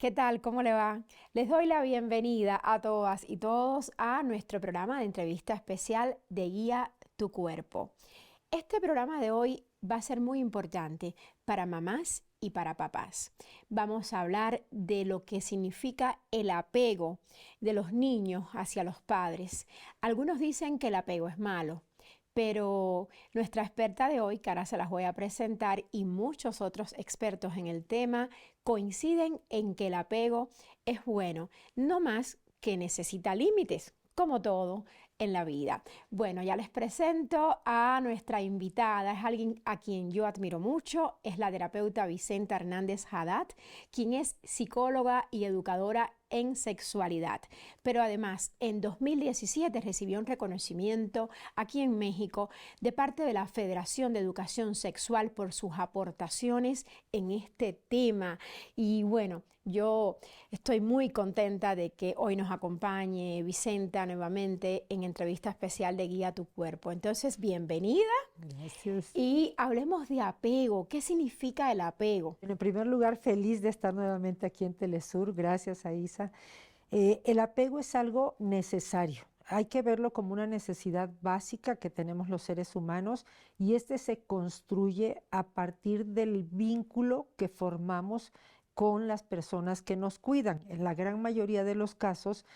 ¿Qué tal? ¿Cómo le va? Les doy la bienvenida a todas y todos a nuestro programa de entrevista especial de Guía Tu Cuerpo. Este programa de hoy va a ser muy importante para mamás y para papás. Vamos a hablar de lo que significa el apego de los niños hacia los padres. Algunos dicen que el apego es malo, pero nuestra experta de hoy, que ahora se las voy a presentar, y muchos otros expertos en el tema coinciden en que el apego es bueno, no más que necesita límites, como todo en la vida. Bueno, ya les presento a nuestra invitada, es alguien a quien yo admiro mucho, es la terapeuta Vicenta Hernández Haddad, quien es psicóloga y educadora en sexualidad, pero además en 2017 recibió un reconocimiento aquí en México de parte de la Federación de Educación Sexual por sus aportaciones en este tema. Y bueno, yo estoy muy contenta de que hoy nos acompañe Vicenta nuevamente en entrevista especial de Guía Tu Cuerpo. Entonces, bienvenida. Gracias. Y hablemos de apego. ¿Qué significa el apego? En primer lugar, feliz de estar nuevamente aquí en Telesur. Gracias a Isa. El apego es algo necesario. Hay que verlo como una necesidad básica que tenemos los seres humanos y este se construye a partir del vínculo que formamos con las personas que nos cuidan. En la gran mayoría de los casos,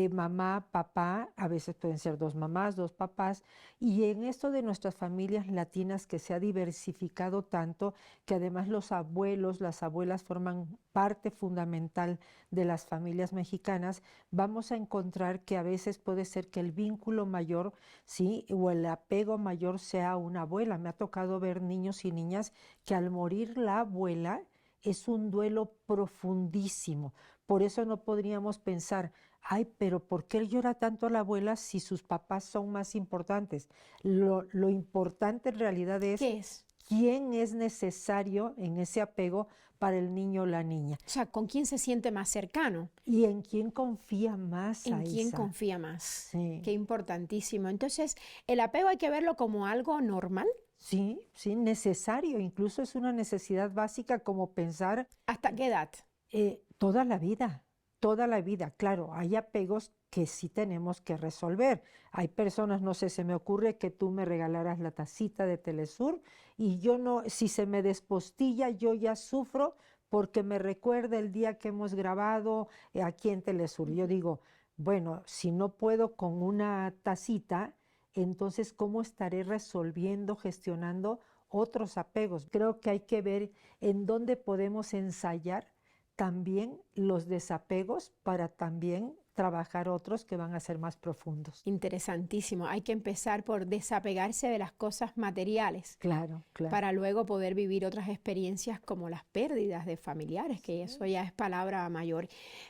mamá, papá, a veces pueden ser dos mamás, dos papás, y en esto de nuestras familias latinas que se ha diversificado tanto, que además los abuelos, las abuelas forman parte fundamental de las familias mexicanas, vamos a encontrar que a veces puede ser que el vínculo mayor, sí, o el apego mayor sea una abuela. Me ha tocado ver niños y niñas que al morir la abuela es un duelo profundísimo. Por eso no podríamos pensar, ay, pero ¿por qué llora tanto la abuela si sus papás son más importantes? Lo importante en realidad es ¿Qué es? quién es necesario en ese apego para el niño o la niña O sea, ¿con quién se siente más cercano? y en quién confía más, ¿En quién Aisa. confía más? Sí, Qué importantísimo. Entonces, el apego hay que verlo como algo normal. sí, sí, necesario. Incluso es una necesidad básica como pensar ¿Hasta qué edad? toda la vida, toda la vida. Claro, hay apegos que sí tenemos que resolver. Hay personas, no sé, se me ocurre que tú me regalaras la tacita de Telesur y yo no, si se me despostilla, yo ya sufro porque me recuerda el día que hemos grabado aquí en Telesur. Yo digo, bueno, si no puedo con una tacita, entonces, ¿cómo estaré resolviendo, gestionando otros apegos? Creo que hay que ver en dónde podemos ensayar también los desapegos para también trabajar otros que van a ser más profundos. Interesantísimo. Hay que empezar por desapegarse de las cosas materiales Claro, claro. para luego poder vivir otras experiencias como las pérdidas de familiares, que eso ya es palabra mayor.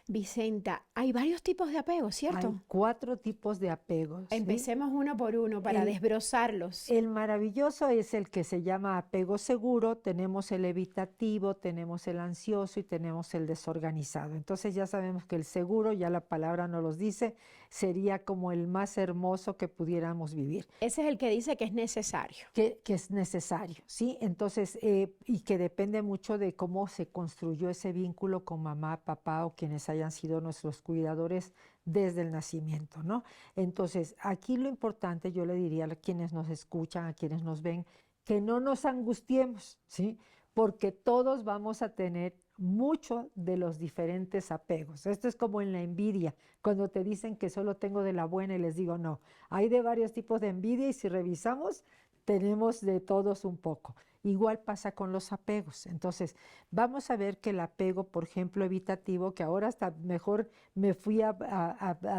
Vicenta, hay varios tipos de apego, Hay ¿cierto? 4 tipos de apegos, ¿sí? Empecemos uno por uno para El, desbrozarlos. el maravilloso es el que se llama apego seguro, tenemos el evitativo, tenemos el ansioso y tenemos el desorganizado. Entonces ya sabemos que el seguro, ya la palabra nos los dice, sería como el más hermoso que pudiéramos vivir. Ese es el que dice que es necesario. Que es necesario, ¿sí? Entonces, y que depende mucho de cómo se construyó ese vínculo con mamá, papá o quienes hayan sido nuestros cuidadores desde el nacimiento, ¿no? Entonces, aquí lo importante, yo le diría a quienes nos escuchan, a quienes nos ven, que no nos angustiemos, ¿sí? Porque todos vamos a tener mucho de los diferentes apegos. Esto es como en la envidia, cuando te dicen que solo tengo de la buena y les digo, no, hay de varios tipos de envidia y si revisamos, tenemos de todos un poco. Igual pasa con los apegos. Entonces, vamos a ver que el apego, por ejemplo, evitativo, que ahora hasta mejor me fui a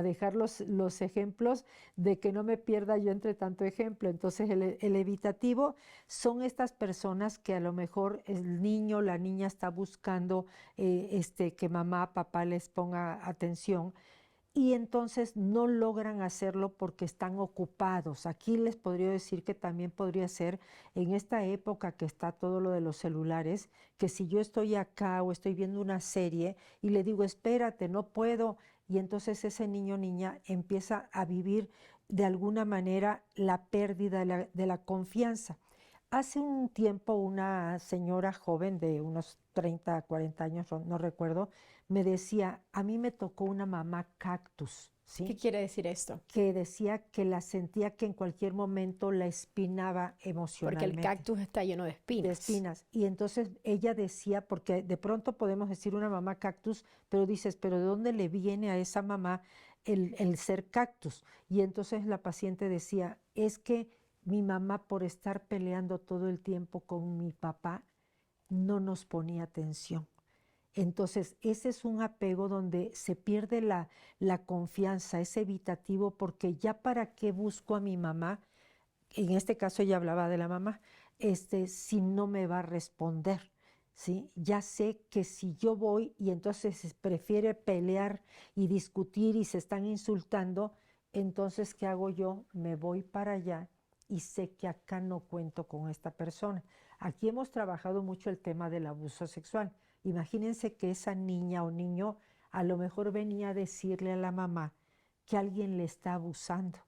dejar los ejemplos de que no me pierda yo entre tanto ejemplo. Entonces, el evitativo son estas personas que a lo mejor el niño, la niña está buscando que mamá, papá les ponga atención y entonces no logran hacerlo porque están ocupados. Aquí les podría decir que también podría ser en esta época que está todo lo de los celulares, que si yo estoy acá o estoy viendo una serie y le digo, espérate, no puedo, y entonces ese niño o niña empieza a vivir de alguna manera la pérdida de la confianza. Hace un tiempo una señora joven de unos 30, 40 años, no recuerdo, me decía, a mí me tocó una mamá cactus, ¿sí? ¿Qué quiere decir esto? Que decía que la sentía que en cualquier momento la espinaba Porque el emocionalmente, cactus está lleno de de espinas. espinas. Y entonces ella decía, porque de pronto podemos decir una mamá cactus, pero dices, pero ¿de dónde le viene a esa mamá el ser cactus? Y entonces la paciente decía, es que mi mamá por estar peleando todo el tiempo con mi papá, no nos ponía atención. Entonces, ese es un apego donde se pierde la confianza, es evitativo, porque ya para qué busco a mi mamá, en este caso ella hablaba de la mamá, si no me va a responder, ¿sí? Ya sé que si yo voy y entonces prefiere pelear y discutir y se están insultando, entonces, ¿qué hago yo? Me voy para allá y sé que acá no cuento con esta persona. Aquí hemos trabajado mucho el tema del abuso sexual. Imagínense que esa niña o niño a lo mejor venía a decirle a la mamá que alguien le está abusando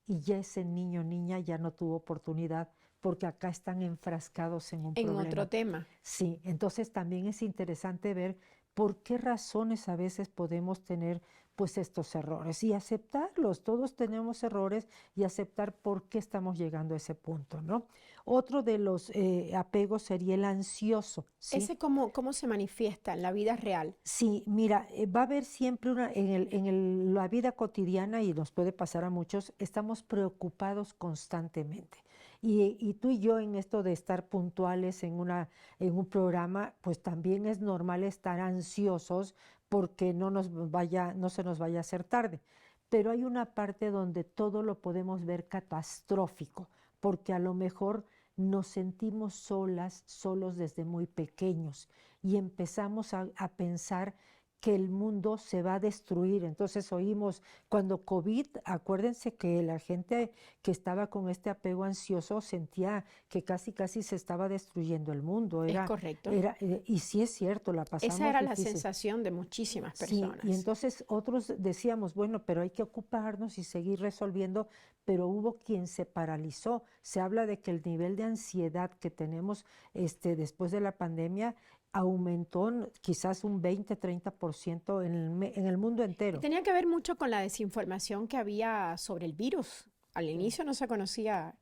y ya ese niño o niña ya no tuvo oportunidad porque acá están enfrascados en un En otro problema. tema. Sí, entonces también es interesante ver por qué razones a veces podemos tener pues estos errores y aceptarlos. Todos tenemos errores y aceptar por qué estamos llegando a ese punto, ¿no? Otro de los apegos sería el ansioso, ¿sí? ¿Ese cómo se manifiesta en la vida real? Sí, mira, va a haber siempre la vida cotidiana, y nos puede pasar a muchos, estamos preocupados constantemente. Y tú y yo en esto de estar puntuales en un programa, pues también es normal estar ansiosos porque no se nos vaya a hacer tarde. Pero hay una parte donde todo lo podemos ver catastrófico, porque a lo mejor nos sentimos solos desde muy pequeños y empezamos a pensar que el mundo se va a destruir. Entonces oímos cuando COVID, acuérdense que la gente que estaba con este apego ansioso sentía que casi casi se estaba destruyendo el mundo. ¿Es correcto? Y sí es cierto, la Esa pasamos era la difícil. sensación de muchísimas Sí, y personas. entonces otros decíamos, bueno, pero hay que ocuparnos y seguir resolviendo, pero hubo quien se paralizó. Se habla de que el nivel de ansiedad que tenemos después de la pandemia aumentó quizás un 20-30% en el mundo Y entero. tenía que ver mucho con la desinformación que había sobre el virus. Al Sí, inicio no se conocía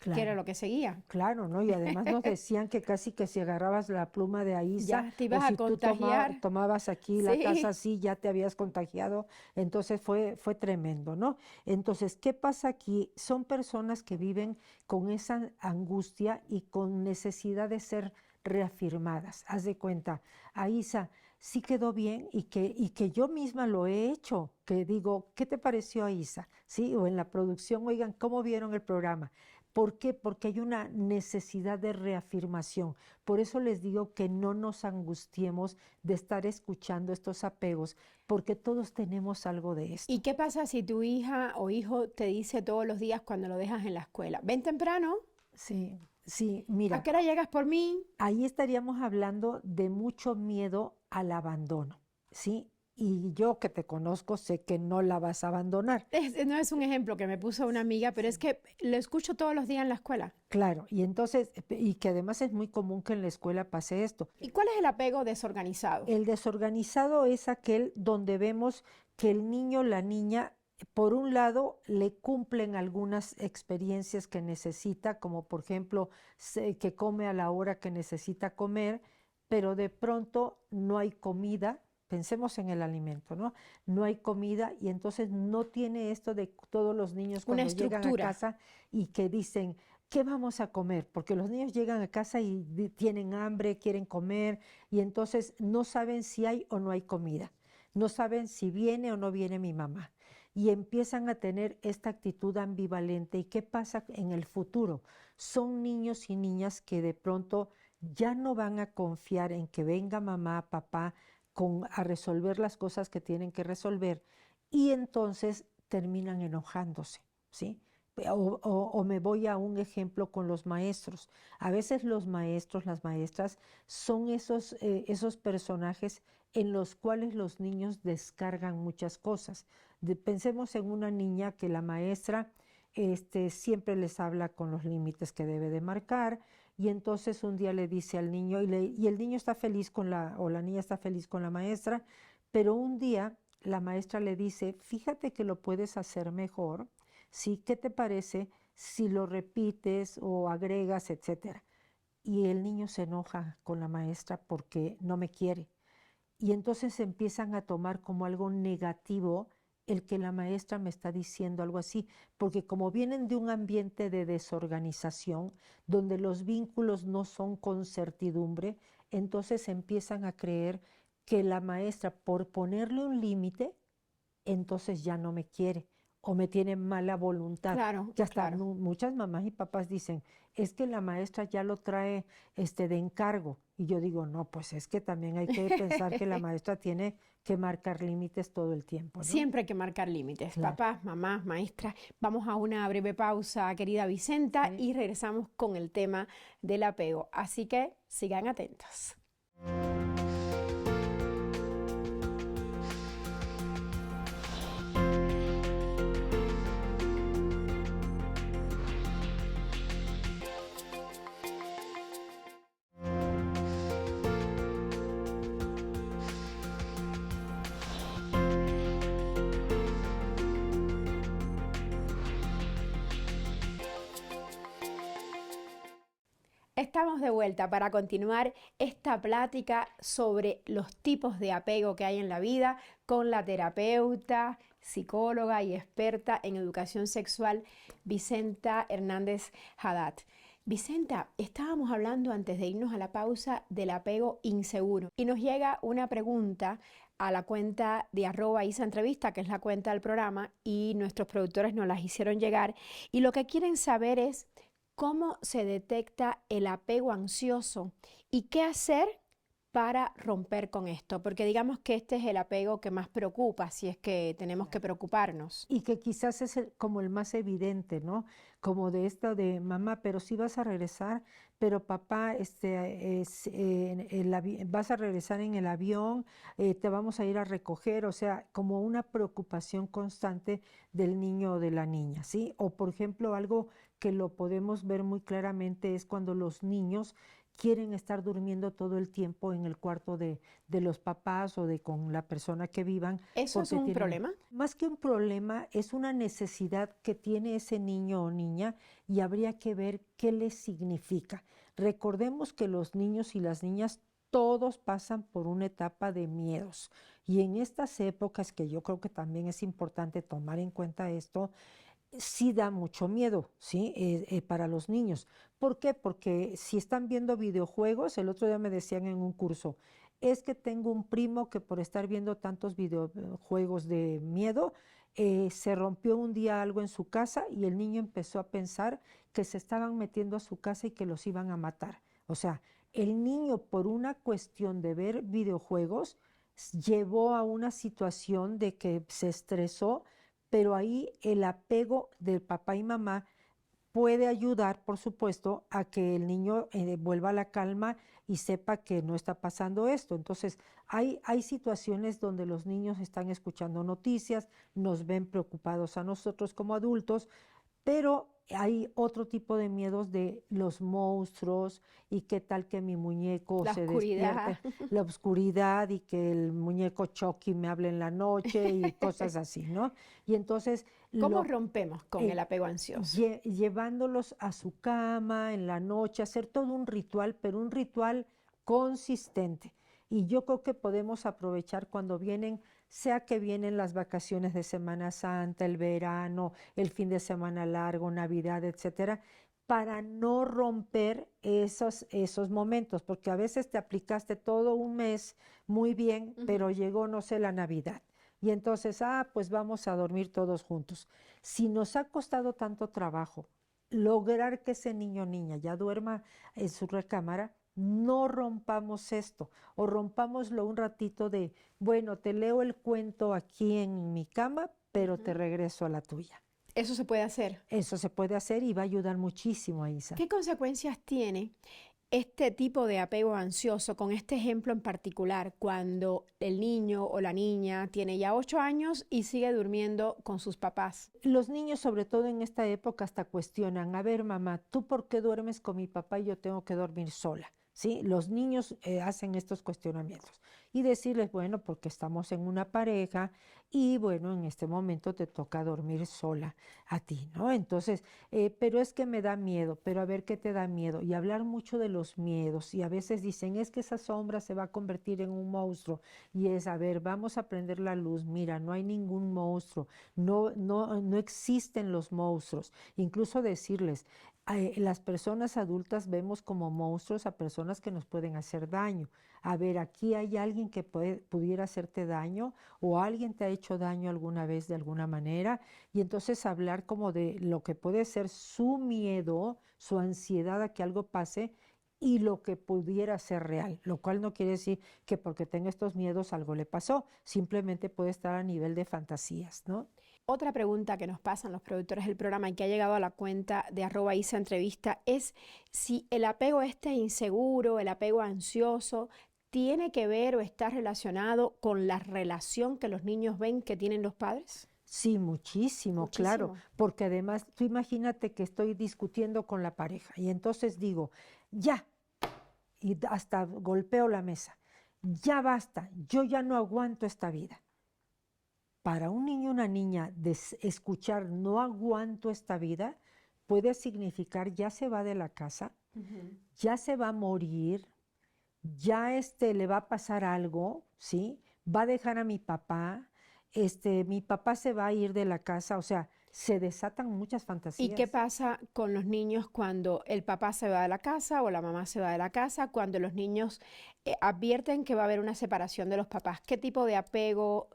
qué era claro. lo que seguía. Claro, ¿no? Y además nos decían que casi que si agarrabas la pluma de Aiza Ya te o ibas a si tú contagiar. tomabas aquí la taza Sí. así, ya te habías contagiado. Entonces fue tremendo, ¿no? Entonces, ¿qué pasa aquí? Son personas que viven con esa angustia y con necesidad de ser reafirmadas. Haz de cuenta, Aiza sí quedó bien y que yo misma lo he hecho, que digo, ¿qué te pareció, Aiza? Sí, o en la producción, oigan, ¿cómo vieron el programa? ¿Por qué? Porque hay una necesidad de reafirmación. Por eso les digo que no nos angustiemos de estar escuchando estos apegos, porque todos tenemos algo de ¿Y esto. qué pasa si tu hija o hijo te dice todos los días cuando lo dejas en la escuela? Ven temprano, Sí, sí, ¿a mira, qué hora llegas por mí? ahí estaríamos hablando de mucho miedo al abandono, ¿sí? Y yo que te conozco sé que no la vas a abandonar. No es un ejemplo que me puso una amiga, pero es Sí. que lo escucho todos los días en la escuela. Claro, y entonces, y que además es muy común que en la escuela pase esto. ¿Y cuál es el apego desorganizado? El desorganizado es aquel donde vemos que el niño o la niña, por un lado, le cumplen algunas experiencias que necesita, como por ejemplo, que come a la hora que necesita comer, pero de pronto no hay comida. Pensemos en el alimento, ¿no? No hay comida y entonces no tiene esto de todos los niños Una cuando llegan a estructura. casa y que dicen, ¿qué vamos a comer? Porque los niños llegan a casa y tienen hambre, quieren comer y entonces no saben si hay o no hay comida, no saben si viene o no viene mi mamá. Y empiezan a tener esta actitud ambivalente. ¿Y qué pasa en el futuro? Son niños y niñas que de pronto ya no van a confiar en que venga mamá, papá, a resolver las cosas que tienen que resolver y entonces terminan enojándose, ¿sí? O me voy a un ejemplo con los maestros. A veces los maestros, las maestras, son esos personajes en los cuales los niños descargan muchas cosas. Pensemos en una niña que la maestra siempre les habla con los límites que debe de marcar y entonces un día le dice al niño, y el niño está feliz o la niña está feliz con la maestra, pero un día la maestra le dice, fíjate que lo puedes hacer mejor, ¿sí? ¿Qué te parece si lo repites o agregas, etcétera? Y el niño se enoja con la maestra porque no me quiere. Y entonces empiezan a tomar como algo negativo el que la maestra me está diciendo algo así, porque como vienen de un ambiente de desorganización, donde los vínculos no son con certidumbre, entonces empiezan a creer que la maestra, por ponerle un límite, entonces ya no me quiere o me tiene mala voluntad. Claro, Que hasta claro. muchas mamás y papás dicen, es que la maestra ya lo trae de encargo. Y yo digo, no, pues es que también hay que pensar que la maestra tiene que marcar límites todo el tiempo, ¿no? Siempre hay que marcar límites, Claro. papás, mamás, maestras. Vamos a una breve pausa, querida Vicenta, Sí. y regresamos con el tema del apego. Así que sigan atentos. Estamos de vuelta para continuar esta plática sobre los tipos de apego que hay en la vida con la terapeuta, psicóloga y experta en educación sexual, Vicenta Hernández Haddad. Vicenta, estábamos hablando antes de irnos a la pausa del apego inseguro y nos llega una pregunta a la cuenta de @isaentrevista, que es la cuenta del programa, y nuestros productores nos las hicieron llegar, y lo que quieren saber es cómo se detecta el apego ansioso y qué hacer para romper con esto, porque digamos que este es el apego que más preocupa, si es que tenemos que preocuparnos. Y que quizás es como el más evidente, ¿no? Como de esto de mamá, pero sí vas a regresar, pero papá, vas a regresar en el avión, te vamos a ir a recoger, o sea, como una preocupación constante del niño o de la niña, ¿sí? O por ejemplo, algo que lo podemos ver muy claramente es cuando los niños quieren estar durmiendo todo el tiempo en el cuarto de los papás o de con la persona que vivan. ¿Eso es Porque un tienen, problema? más que un problema, es una necesidad que tiene ese niño o niña y habría que ver qué les significa. Recordemos que los niños y las niñas todos pasan por una etapa de miedos y en estas épocas, que yo creo que también es importante tomar en cuenta esto, sí da mucho miedo, ¿sí? Para los niños. ¿Por qué? Porque si están viendo videojuegos, el otro día me decían en un curso, es que tengo un primo que por estar viendo tantos videojuegos de miedo, se rompió un día algo en su casa y el niño empezó a pensar que se estaban metiendo a su casa y que los iban a matar. O sea, el niño por una cuestión de ver videojuegos llevó a una situación de que se estresó, pero ahí el apego del papá y mamá puede ayudar, por supuesto, a que el niño vuelva a la calma y sepa que no está pasando esto. Entonces, hay situaciones donde los niños están escuchando noticias, nos ven preocupados a nosotros como adultos, pero hay otro tipo de miedos de los monstruos y qué tal que mi muñeco La se oscuridad. despierte, la oscuridad y que el muñeco Chucky me hable en la noche y cosas así, ¿no? Y entonces ¿Cómo lo, rompemos con el apego ansioso? llevándolos a su cama en la noche, hacer todo un ritual, pero un ritual consistente. Y yo creo que podemos aprovechar cuando vienen, sea que vienen las vacaciones de Semana Santa, el verano, el fin de semana largo, Navidad, etcétera, para no romper esos momentos, porque a veces te aplicaste todo un mes muy bien, pero llegó, no sé, la Navidad. Y entonces, pues vamos a dormir todos juntos. Si nos ha costado tanto trabajo lograr que ese niño o niña ya duerma en su recámara, no rompamos esto o rompámoslo un ratito de, bueno, te leo el cuento aquí en mi cama, pero te regreso a la tuya. Eso se puede hacer. Eso se puede hacer y va a ayudar muchísimo a Isa. ¿Qué consecuencias tiene este tipo de apego ansioso, con este ejemplo en particular, cuando el niño o la niña tiene ya 8 años y sigue durmiendo con sus papás? Los niños, sobre todo en esta época, hasta cuestionan, a ver, mamá, ¿tú por qué duermes con mi papá y yo tengo que dormir sola? ¿Sí? Los niños hacen estos cuestionamientos y decirles, bueno, porque estamos en una pareja y bueno, en este momento te toca dormir sola a ti, ¿no? Entonces, pero es que me da miedo, pero a ver qué te da miedo y hablar mucho de los miedos y a veces dicen, es que esa sombra se va a convertir en un monstruo y es, a ver, vamos a prender la luz, mira, no hay ningún monstruo, no existen los monstruos, incluso decirles, las personas adultas vemos como monstruos a personas que nos pueden hacer daño. A ver, aquí hay alguien que pudiera hacerte daño o alguien te ha hecho daño alguna vez de alguna manera y entonces hablar como de lo que puede ser su miedo, su ansiedad a que algo pase y lo que pudiera ser real, lo cual no quiere decir que porque tenga estos miedos algo le pasó, simplemente puede estar a nivel de fantasías, ¿no? Otra pregunta que nos pasan los productores del programa y que ha llegado a la cuenta de @isaentrevista es si el apego inseguro, el apego ansioso, tiene que ver o está relacionado con la relación que los niños ven que tienen los padres. Sí, muchísimo, claro, Muchísimo. porque además tú imagínate que estoy discutiendo con la pareja y entonces digo, ya, y hasta golpeo la mesa, ya basta, yo ya no aguanto esta vida. Para un niño o una niña escuchar no aguanto esta vida puede significar ya se va de la casa, ya se va a morir, ya le va a pasar algo, ¿sí? Va a dejar a mi papá, mi papá se va a ir de la casa, o sea, se desatan muchas ¿Y qué fantasías. pasa con los niños cuando el papá se va de la casa o la mamá se va de la casa? Cuando los niños advierten que va a haber una separación de los papás, ¿qué tipo de apego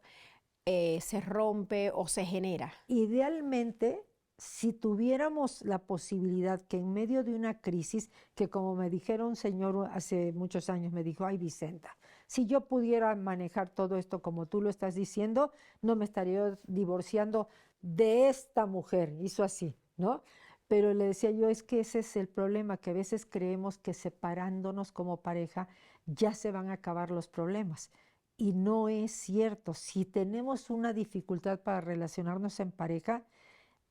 se rompe o se genera? Idealmente, si tuviéramos la posibilidad que en medio de una crisis, que como me dijeron un señor hace muchos años, me dijo, ay Vicenta, si yo pudiera manejar todo esto como tú lo estás diciendo, no me estaría divorciando de esta mujer, hizo así, ¿no? Pero le decía yo, es que ese es el problema, que a veces creemos que separándonos como pareja ya se van a acabar los problemas. Y no es cierto. Si tenemos una dificultad para relacionarnos en pareja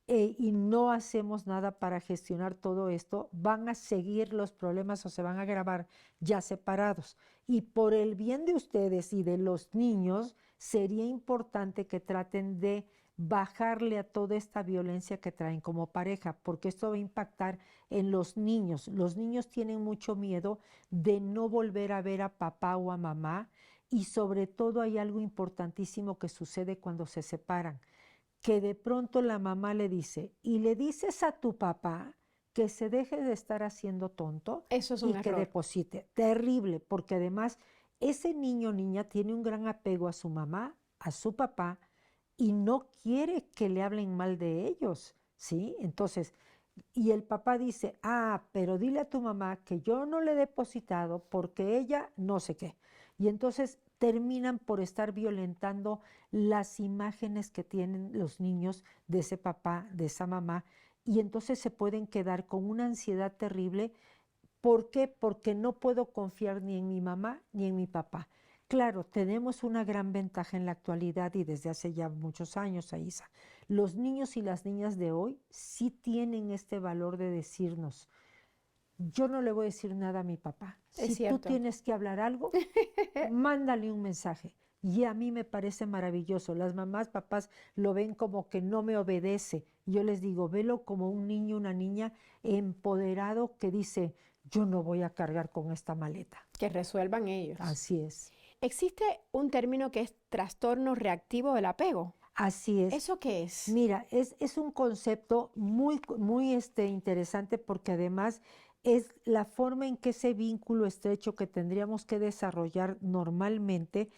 y no hacemos nada para gestionar todo esto, van a seguir los problemas o se van a agravar ya separados. Y por el bien de ustedes y de los niños, sería importante que traten de bajarle a toda esta violencia que traen como pareja, porque esto va a impactar en los niños. Los niños tienen mucho miedo de no volver a ver a papá o a mamá y sobre todo hay algo importantísimo que sucede cuando se separan, que de pronto la mamá le dice, y le dices a tu papá que se deje de estar haciendo tonto Eso es un y que error. deposite. Terrible, porque además ese niño o niña tiene un gran apego a su mamá, a su papá, y no quiere que le hablen mal de ellos, ¿sí? Entonces, y el papá dice, ah, pero dile a tu mamá que yo no le he depositado porque ella no sé qué. Y entonces terminan por estar violentando las imágenes que tienen los niños de ese papá, de esa mamá, y entonces se pueden quedar con una ansiedad terrible. ¿Por qué? Porque no puedo confiar ni en mi mamá ni en mi papá. Claro, tenemos una gran ventaja en la actualidad y desde hace ya muchos años, Aisa. Los niños y las niñas de hoy sí tienen este valor de decirnos, yo no le voy a decir nada a mi papá. Es Si tú cierto. tienes que hablar algo, mándale un mensaje. Y a mí me parece maravilloso. Las mamás, papás lo ven como que no me obedece. Yo les digo, velo como un niño, una niña empoderado que dice, yo no voy a cargar con esta maleta. Que resuelvan ellos. Así es. Existe un término que es trastorno reactivo del apego. Así es. ¿Eso qué es? Mira, es un concepto muy interesante porque además es la forma en que ese vínculo estrecho que tendríamos que desarrollar normalmente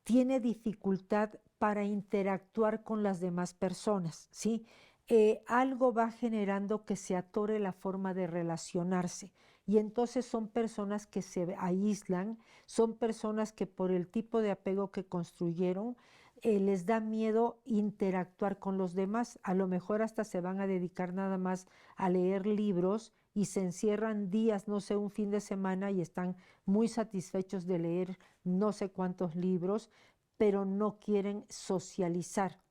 tiene dificultad para interactuar con las demás personas, ¿sí? Algo va generando que se atore la forma de relacionarse y entonces son personas que se aíslan, son personas que por el tipo de apego que construyeron, les da miedo interactuar con los demás, a lo mejor hasta se van a dedicar nada más a leer libros y se encierran días, no sé, un fin de semana y están muy satisfechos de leer no sé cuántos libros, pero no quieren socializar.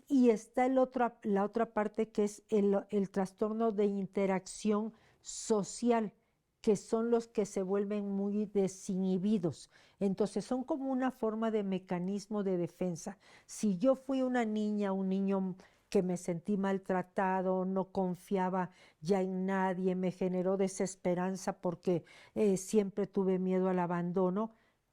Y está la otra parte que es el trastorno de interacción social, que son los que se vuelven muy desinhibidos. Entonces son como una forma de mecanismo de defensa. Si yo fui una niña, un niño que me sentí maltratado, no confiaba ya en nadie, me generó desesperanza porque siempre tuve miedo al abandono,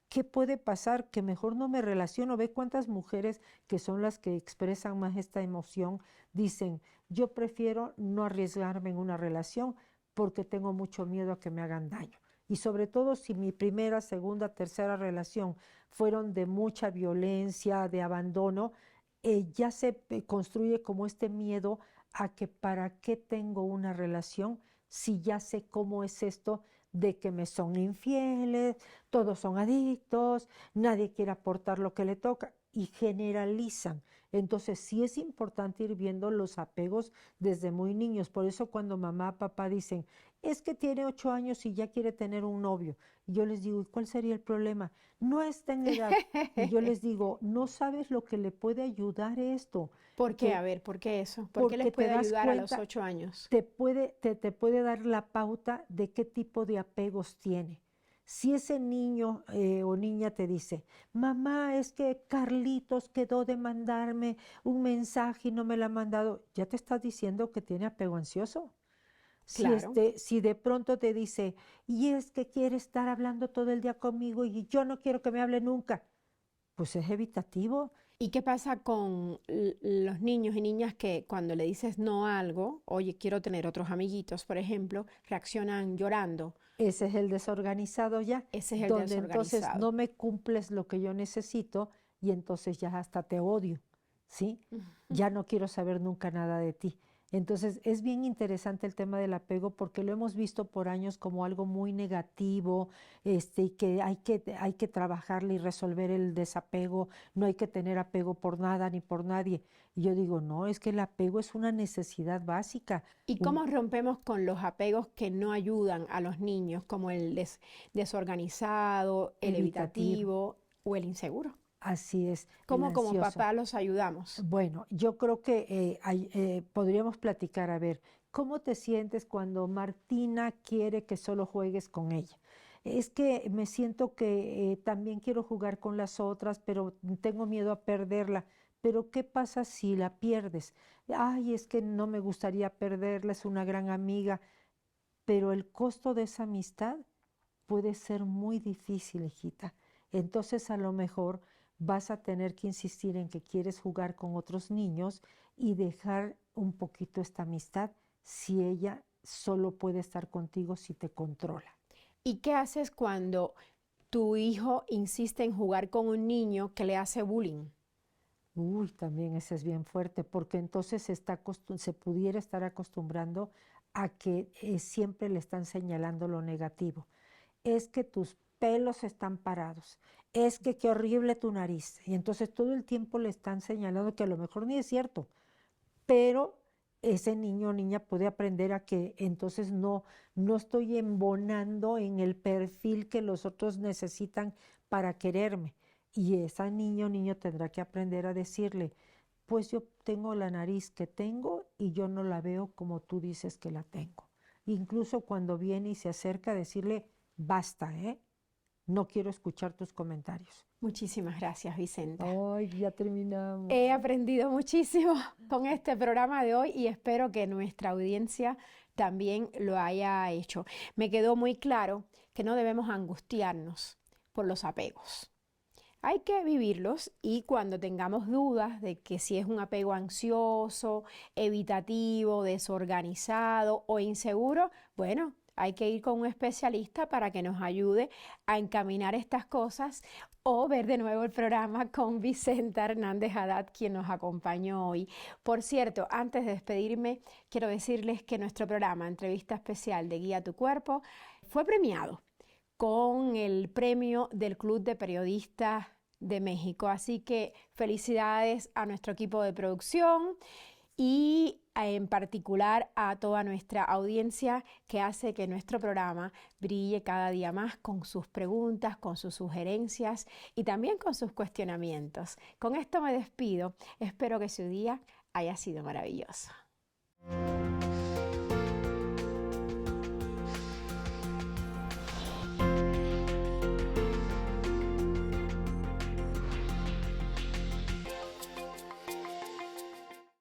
¿qué puede pasar? Que mejor no me relaciono. Ve cuántas mujeres que son las que expresan más esta emoción dicen, yo prefiero no arriesgarme en una relación porque tengo mucho miedo a que me hagan daño. Y sobre todo si mi primera, segunda, tercera relación fueron de mucha violencia, de abandono, ya se construye como este miedo a que para qué tengo una relación si ya sé cómo es esto de que me son infieles, todos son adictos, nadie quiere aportar lo que le toca y generalizan. Entonces sí es importante ir viendo los apegos desde muy niños. Por eso cuando mamá, papá dicen, es que tiene 8 años y ya quiere tener un novio. Y yo les digo, ¿y cuál sería el problema? No está en edad. Y yo les digo, no sabes lo que le puede ayudar esto, ¿Por qué? A que ver, ¿por qué eso? ¿Por qué les porque te puede das ayudar a los cuenta, 8 años? te puede dar la pauta de qué tipo de apegos tiene. Si ese niño o niña te dice, mamá, es que Carlitos quedó de mandarme un mensaje y no me lo ha mandado, ya te estás diciendo que tiene apego ansioso. Claro. Si de pronto te dice, y es que quiere estar hablando todo el día conmigo y yo no quiero que me hable nunca, pues es evitativo. ¿Y qué pasa con los niños y niñas que cuando le dices no a algo, oye, quiero tener otros amiguitos, por ejemplo, reaccionan llorando? Ese es el desorganizado ya, Ese es el donde entonces desorganizado. no me cumples lo que yo necesito y entonces ya hasta te odio, ¿sí? Ya no quiero saber nunca nada de ti. Entonces es bien interesante el tema del apego porque lo hemos visto por años como algo muy negativo, y que hay que trabajarle y resolver el desapego, no hay que tener apego por nada ni por nadie. Y yo digo, no, es que el apego es una necesidad básica. ¿Y Un, cómo rompemos con los apegos que no ayudan a los niños, como el desorganizado, el evitativo, evitativo o el inseguro? así es, el ¿Cómo como ansioso. papá los ayudamos? Bueno, yo creo que podríamos platicar, a ver, ¿cómo te sientes cuando Martina quiere que solo juegues con ella? Es que me siento que también quiero jugar con las otras, pero tengo miedo a perderla. Pero ¿qué pasa si la pierdes? Ay, es que no me gustaría perderla, es una gran amiga, pero el costo de esa amistad puede ser muy difícil, hijita. Entonces a lo mejor vas a tener que insistir en que quieres jugar con otros niños y dejar un poquito esta amistad si ella solo puede estar contigo si te controla. ¿Y qué haces cuando tu hijo insiste en jugar con un niño que le hace bullying? Uy, también ese es bien fuerte, porque entonces se pudiera estar acostumbrando a que siempre le están señalando lo negativo. Es que tus pelos están parados, es que qué horrible tu nariz. Y entonces todo el tiempo le están señalando que a lo mejor ni es cierto, pero ese niño o niña puede aprender a que entonces no estoy embonando en el perfil que los otros necesitan para quererme. Y esa niño o niño tendrá que aprender a decirle, pues yo tengo la nariz que tengo y yo no la veo como tú dices que la tengo. Incluso cuando viene y se acerca a decirle, basta, ¿eh? No quiero escuchar tus comentarios. Muchísimas gracias, Vicenta. Ay, ya terminamos. He aprendido muchísimo con este programa de hoy y espero que nuestra audiencia también lo haya hecho. Me quedó muy claro que no debemos angustiarnos por los apegos. Hay que vivirlos y cuando tengamos dudas de que si es un apego ansioso, evitativo, desorganizado o inseguro, bueno, hay que ir con un especialista para que nos ayude a encaminar estas cosas o ver de nuevo el programa con Vicenta Hernández Haddad, quien nos acompañó hoy. Por cierto, antes de despedirme, quiero decirles que nuestro programa, Entrevista Especial de Guía tu Cuerpo, fue premiado con el premio del Club de Periodistas de México. Así que felicidades a nuestro equipo de producción y en particular a toda nuestra audiencia que hace que nuestro programa brille cada día más con sus preguntas, con sus sugerencias y también con sus cuestionamientos. Con esto me despido. Espero que su día haya sido maravilloso.